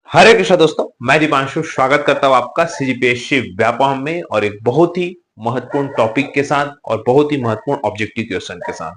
हरे कृष्णा दोस्तों, मैं दीपांशु स्वागत करता हूं आपका सीजीपीएससी व्यापम में और एक बहुत ही महत्वपूर्ण टॉपिक के साथ और बहुत ही महत्वपूर्ण ऑब्जेक्टिव क्वेश्चन के साथ।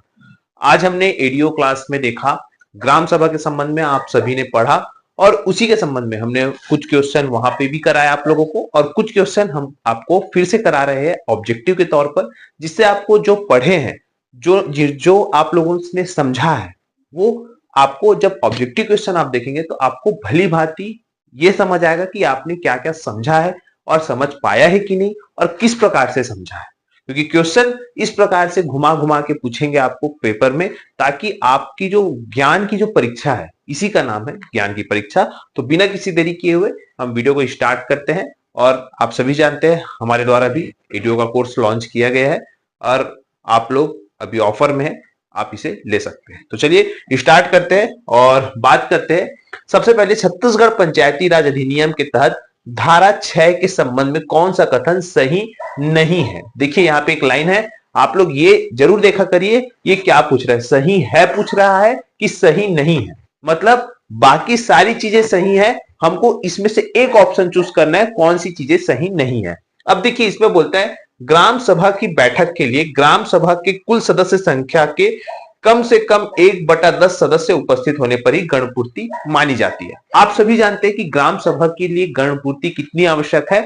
आज हमने एडीओ क्लास में देखा ग्राम सभा के संबंध में आप सभी ने पढ़ा और उसी के संबंध में हमने कुछ क्वेश्चन वहां पे भी कराया आप लोगों को और कुछ क्वेश्चन हम आपको फिर से करा रहे हैं ऑब्जेक्टिव के तौर पर, जिससे आपको जो पढ़े हैं, जो जो आप लोगों ने समझा है, वो आपको जब ऑब्जेक्टिव क्वेश्चन आप देखेंगे तो आपको भली भांति ये समझ आएगा कि आपने क्या क्या समझा है और समझ पाया है कि नहीं और किस प्रकार से समझा है। क्योंकि क्वेश्चन इस प्रकार से घुमा घुमा के पूछेंगे आपको पेपर में, ताकि आपकी जो ज्ञान की जो परीक्षा है, इसी का नाम है ज्ञान की परीक्षा। तो बिना किसी देरी किए हुए हम वीडियो को स्टार्ट करते हैं। और आप सभी जानते हैं हमारे द्वारा भी एडीओ का कोर्स लॉन्च किया गया है और आप लोग अभी ऑफर में है, आप इसे ले सकते हैं। तो चलिए स्टार्ट करते हैं और बात करते हैं। सबसे पहले छत्तीसगढ़ पंचायती राज अधिनियम के तहत धारा 6 के संबंध में कौन सा कथन सही नहीं है। देखिए यहाँ पे एक लाइन है, आप लोग ये जरूर देखा करिए ये क्या पूछ रहा है, सही है पूछ रहा है कि सही नहीं है। मतलब बाकी सारी चीजें सही है, हमको इसमें से एक ऑप्शन चूज करना है कौन सी चीजें सही नहीं है। अब देखिए इसमें बोलता है ग्राम सभा की बैठक के लिए ग्राम सभा के कुल सदस्य संख्या के कम से कम 1/10 सदस्य उपस्थित होने पर ही गणपूर्ति मानी जाती है। आप सभी जानते हैं कि ग्राम सभा के लिए गणपूर्ति कितनी आवश्यक है,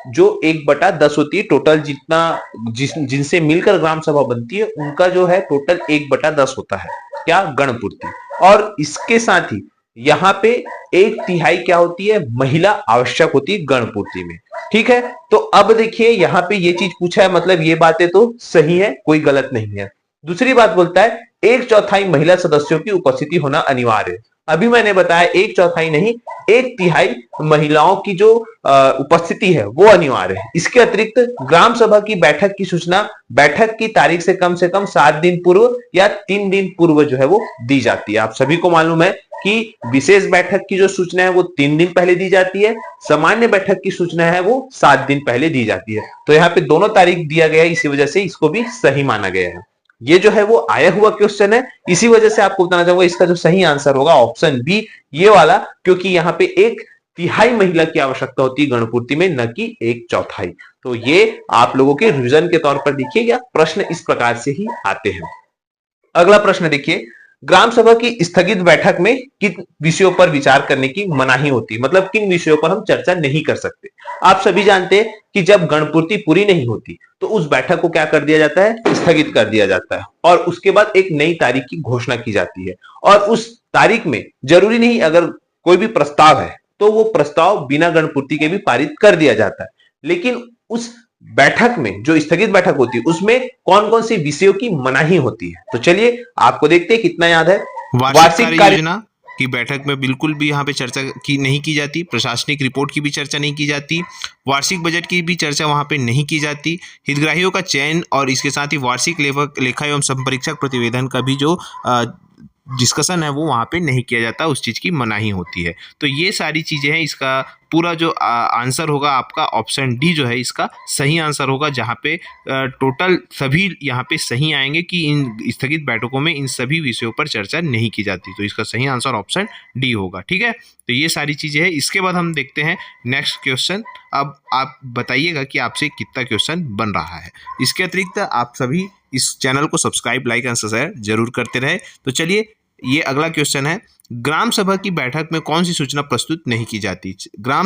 जो 1/10 होती है। टोटल जितना जिनसे मिलकर ग्राम सभा बनती है उनका जो है टोटल 1/10 होता है क्या, गणपूर्ति। और इसके साथ ही यहाँ पे 1/3 क्या होती है, महिला आवश्यक होती है गणपूर्ति में। ठीक है, तो अब देखिए यहाँ पे ये चीज पूछा है, मतलब ये बातें तो सही है, कोई गलत नहीं है। दूसरी बात बोलता है 1/4 महिला सदस्यों की उपस्थिति होना अनिवार्य है। अभी मैंने बताया 1/4 नहीं, 1/3 महिलाओं की जो उपस्थिति है वो अनिवार्य है। इसके अतिरिक्त ग्राम सभा की बैठक की सूचना बैठक की तारीख से कम 7 दिन पूर्व या 3 दिन पूर्व जो है वो दी जाती है। आप सभी को मालूम है कि विशेष बैठक की जो सूचना है वो 3 दिन पहले दी जाती है, सामान्य बैठक की सूचना है वो 7 दिन पहले दी जाती है। तो यहाँ पे दोनों तारीख दिया गया है, इसी वजह से इसको भी सही माना गया है। ये जो है वो आया हुआ क्वेश्चन है, इसी वजह से आपको बताना चाहूंगा इसका जो सही आंसर होगा ऑप्शन बी, ये वाला, क्योंकि यहाँ पे 1/3 महिला की आवश्यकता होती है गणपूर्ति में, न कि 1/4। तो ये आप लोगों के रिवीजन के तौर पर देखिएगा, प्रश्न इस प्रकार से ही आते हैं। अगला प्रश्न देखिए, ग्राम सभा की स्थगित बैठक में किन विषयों पर विचार करने की मनाही होती है, मतलब किन विषयों पर हम चर्चा नहीं कर सकते। आप सभी जानते हैं कि जब गणपूर्ति पूरी नहीं होती तो उस बैठक को क्या कर दिया जाता है, स्थगित कर दिया जाता है और उसके बाद एक नई तारीख की घोषणा की जाती है। और उस तारीख में जरूरी नहीं, अगर कोई भी प्रस्ताव है तो वो प्रस्ताव बिना गणपूर्ति के भी पारित कर दिया जाता है। लेकिन उस बैठक में, जो स्थगित बैठक होती है, उसमें कौन कौन से विषयों की मनाही होती है। तो चलिए आपको देखते हैं कितना याद है। वार्षिक कार्य योजना की बैठक में बिल्कुल भी यहाँ पे चर्चा की नहीं की जाती, प्रशासनिक रिपोर्ट की भी चर्चा नहीं की जाती, वार्षिक बजट की भी चर्चा वहाँ पे नहीं की जाती, हितग्राहियों का चयन और इसके साथ ही वार्षिक लेखा एवं संपरीक्षक प्रतिवेदन का भी जो डिस्कशन है वो वहाँ पे नहीं किया जाता, उस चीज़ की मनाही होती है। तो ये सारी चीज़ें हैं, इसका पूरा जो आंसर होगा आपका ऑप्शन डी जो है इसका सही आंसर होगा, जहाँ पे टोटल सभी यहाँ पे सही आएंगे कि इन स्थगित बैठकों में इन सभी विषयों पर चर्चा नहीं की जाती। तो इसका सही आंसर ऑप्शन डी होगा। ठीक है, तो ये सारी चीज़ें हैं। इसके बाद हम देखते हैं नेक्स्ट क्वेश्चन। अब आप बताइएगा कि आपसे कितना क्वेश्चन बन रहा है। इसके अतिरिक्त आप सभी इस चैनल को सब्सक्राइब, लाइक एंड शेयर जरूर करते रहे। तो चलिए ये अगला क्वेश्चन है, ग्राम सभा की बैठक में कौन सी सूचना प्रस्तुत नहीं की जाती। ग्राम